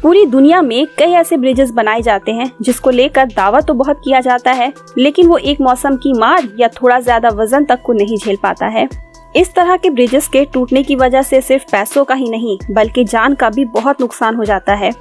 पूरी दुनिया में कई ऐसे ब्रिजेस बनाए जाते हैं जिसको लेकर दावा तो बहुत किया जाता है, लेकिन वो एक मौसम की मार या थोड़ा ज्यादा वजन तक को नहीं झेल पाता है। इस तरह के ब्रिजेस के टूटने की वजह से सिर्फ पैसों का ही नहीं बल्कि जान का भी बहुत नुकसान हो जाता है।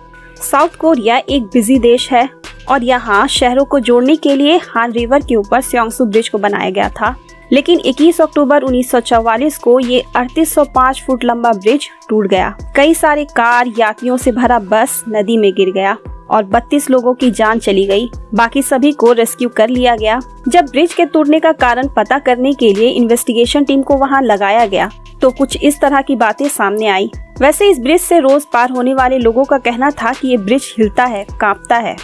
साउथ कोरिया एक बिजी देश है और यहाँ शहरों को जोड़ने के लिए हान रिवर के ऊपर स्योंगसू ब्रिज को बनाया गया था, लेकिन 21 अक्टूबर 1944 को ये 3805 फुट लंबा ब्रिज टूट गया। कई सारे कार यात्रियों से भरा बस नदी में गिर गया और 32 लोगों की जान चली गई। बाकी सभी को रेस्क्यू कर लिया गया। जब ब्रिज के टूटने का कारण पता करने के लिए इन्वेस्टिगेशन टीम को वहां लगाया गया तो कुछ इस तरह की बातें सामने आई। वैसे इस ब्रिज से रोज पार होने वाले लोगों का कहना था कि ये ब्रिज हिलता है, कांपता है।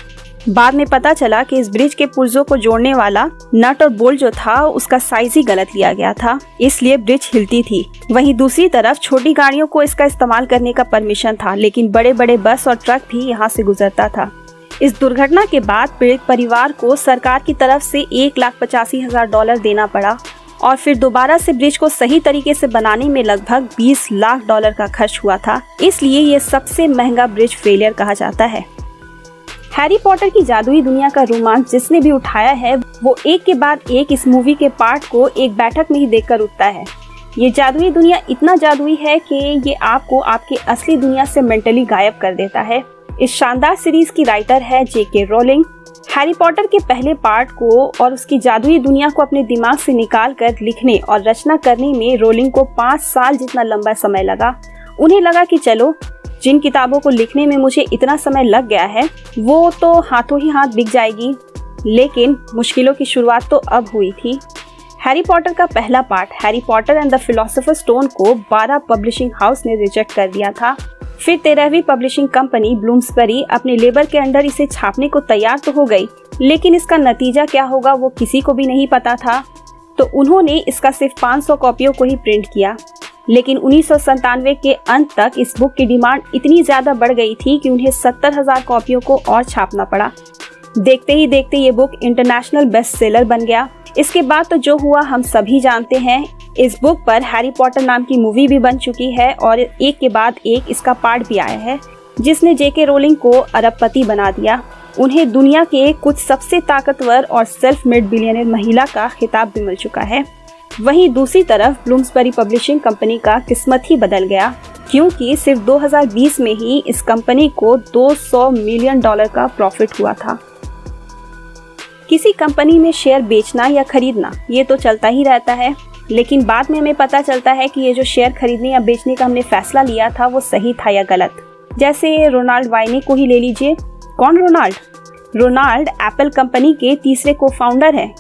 बाद में पता चला कि इस ब्रिज के पुर्जों को जोड़ने वाला नट और बोल्ट जो था उसका साइज ही गलत लिया गया था, इसलिए ब्रिज हिलती थी। वहीं दूसरी तरफ छोटी गाड़ियों को इसका इस्तेमाल करने का परमिशन था, लेकिन बड़े बड़े बस और ट्रक भी यहाँ से गुजरता था। इस दुर्घटना के बाद पीड़ित परिवार को सरकार की तरफ से $1,85,000 देना पड़ा और फिर दोबारा से ब्रिज को सही तरीके से बनाने में लगभग $20 लाख का खर्च हुआ था। इसलिए ये सबसे महंगा ब्रिज फेलियर कहा जाता है। हैरी पॉटर की जादुई दुनिया का रोमांच जिसने भी उठाया है वो एक के बाद एक इस मूवी के पार्ट को एक बैठक में ही देखकर उठता है। ये जादुई दुनिया इतना जादुई है कि ये आपको आपकी असली दुनिया से मेंटली गायब कर देता है। इस शानदार सीरीज की राइटर है J.K. रोलिंग। हैरी पॉटर के पहले पार्ट को और उसकी जादुई दुनिया को अपने दिमाग से निकाल कर लिखने और रचना करने में रोलिंग को 5 साल जितना लंबा समय लगा। उन्हें लगा कि चलो जिन किताबों को लिखने में मुझे इतना समय लग गया है वो तो हाथों ही हाथ बिक जाएगी, लेकिन मुश्किलों की शुरुआत तो अब हुई थी। हैरी पॉटर का पहला part Harry Potter and the philosopher stone को 12 पब्लिशिंग हाउस ने रिजेक्ट कर दिया था। फिर 13वीं पब्लिशिंग कंपनी ब्लूम्सबरी अपने लेबर के अंडर इसे छापने को तैयार तो हो गई, लेकिन इसका नतीजा क्या होगा वो किसी को भी नहीं पता था, तो उन्होंने इसका सिर्फ 500 कॉपियों को ही प्रिंट किया। लेकिन 1997 के अंत तक इस बुक की डिमांड इतनी ज्यादा बढ़ गई थी कि उन्हें 70,000 कॉपियों को और छापना पड़ा। देखते ही देखते ये बुक इंटरनेशनल बेस्ट सेलर बन गया। इसके बाद तो जो हुआ हम सभी जानते हैं। इस बुक पर हैरी पॉटर नाम की मूवी भी बन चुकी है और एक के बाद एक इसका पार्ट भी आया है, जिसने J.K. रोलिंग को अरबपति बना दिया। उन्हें दुनिया के कुछ सबसे ताकतवर और सेल्फ मेड बिलियनर महिला का खिताब भी मिल चुका है। वहीं दूसरी तरफ ब्लूम्सबरी पब्लिशिंग कंपनी का किस्मत ही बदल गया, क्योंकि सिर्फ 2020 में ही इस कंपनी को $200 मिलियन का प्रॉफिट हुआ था। किसी कंपनी में शेयर बेचना या खरीदना ये तो चलता ही रहता है, लेकिन बाद में हमें पता चलता है कि ये जो शेयर खरीदने या बेचने का हमने फैसला लिया था वो सही था या गलत। जैसे रोनाल्ड वाइने को ही ले लीजिए। कौन रोनाल्ड? रोनाल्ड एप्पल कंपनी के तीसरे को फाउंडर है,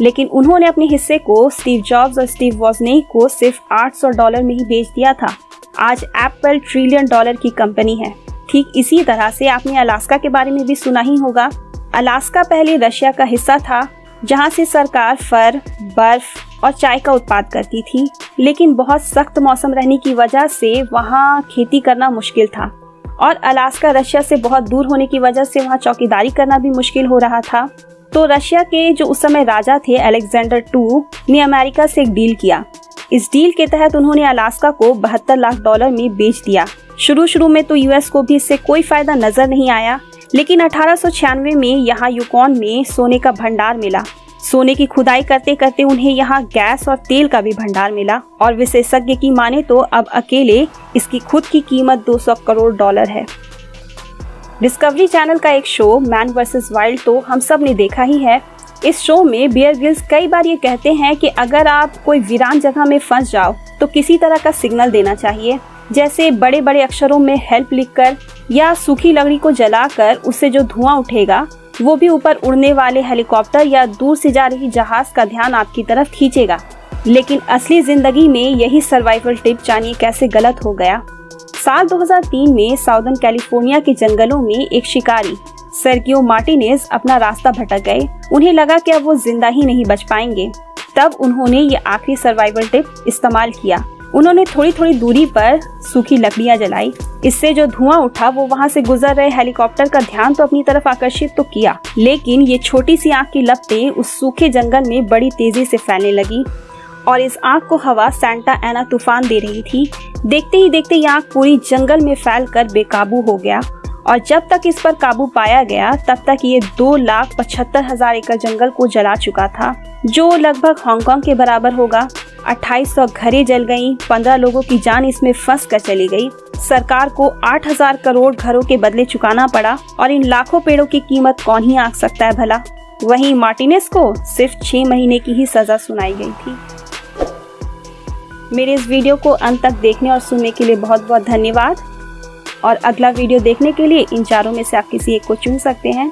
लेकिन उन्होंने अपने हिस्से को स्टीव जॉब्स और स्टीव वॉजनिक को सिर्फ $800 में ही बेच दिया था। आज एप्पल $1 ट्रिलियन की कंपनी है। ठीक इसी तरह से आपने अलास्का के बारे में भी सुना ही होगा। अलास्का पहले रशिया का हिस्सा था, जहां से सरकार फर, बर्फ और चाय का उत्पादन करती थी, लेकिन बहुत सख्त मौसम रहने की वजह से वहां खेती करना मुश्किल था और अलास्का रशिया से बहुत दूर होने की वजह से वहां चौकीदारी करना भी मुश्किल हो रहा था। तो रशिया के जो उस समय राजा थे अलेक्जेंडर II ने अमेरिका से एक डील किया। इस डील के तहत उन्होंने अलास्का को $72 लाख में बेच दिया। शुरू में तो यूएस को भी इससे कोई फायदा नजर नहीं आया, लेकिन 1896 में यहाँ यूकॉन में सोने का भंडार मिला। सोने की खुदाई करते करते उन्हें यहाँ गैस और तेल का भी भंडार मिला और विशेषज्ञ की माने तो अब अकेले इसकी खुद की कीमत $200 करोड़ है। डिस्कवरी चैनल का एक शो मैन वर्सेस वाइल्ड तो हम सब ने देखा ही है। इस शो में बियर ग्रिल्स कई बार ये कहते हैं कि अगर आप कोई वीरान जगह में फंस जाओ तो किसी तरह का सिग्नल देना चाहिए, जैसे बड़े बड़े अक्षरों में हेल्प लिखकर या सूखी लकड़ी को जलाकर उससे जो धुआं उठेगा वो भी ऊपर उड़ने वाले हेलीकॉप्टर या दूर से जा रही जहाज का ध्यान आपकी तरफ खींचेगा। लेकिन असली जिंदगी में यही सर्वाइवल टिप जानिए कैसे गलत हो गया। साल 2003 में साउदर्न कैलिफोर्निया के जंगलों में एक शिकारी सर्गियो मार्टिनेज अपना रास्ता भटक गए। उन्हें लगा कि अब वो जिंदा ही नहीं बच पाएंगे। तब उन्होंने ये आखिरी सर्वाइवल टिप इस्तेमाल किया। उन्होंने थोड़ी थोड़ी दूरी पर सूखी लकड़ियां जलाई। इससे जो धुआं उठा वो वहां से गुजर रहे हेलीकॉप्टर का ध्यान तो अपनी तरफ आकर्षित तो किया, लेकिन ये छोटी सी आग की लपटें उस सूखे जंगल में बड़ी तेजी से फैलने लगी और इस आग को हवा सैंटा एना तूफान दे रही थी। देखते ही देखते ये आग पूरी जंगल में फैलकर बेकाबू हो गया और जब तक इस पर काबू पाया गया तब तक ये 2,75,000 एकड़ जंगल को जला चुका था, जो लगभग हांगकांग के बराबर होगा। 2800 घरें जल गईं, 15 लोगों की जान इसमें फंस कर चली गई। सरकार को 8,000 करोड़ घरों के बदले चुकाना पड़ा और इन लाखों पेड़ों की कीमत कौन ही आंक सकता है भला। वहीं मार्टिनेज को सिर्फ 6 महीने की ही सजा सुनाई गई थी। मेरे इस वीडियो को अंत तक देखने और सुनने के लिए बहुत बहुत धन्यवाद। और अगला वीडियो देखने के लिए इन चारों में से आप किसी एक को चुन सकते हैं।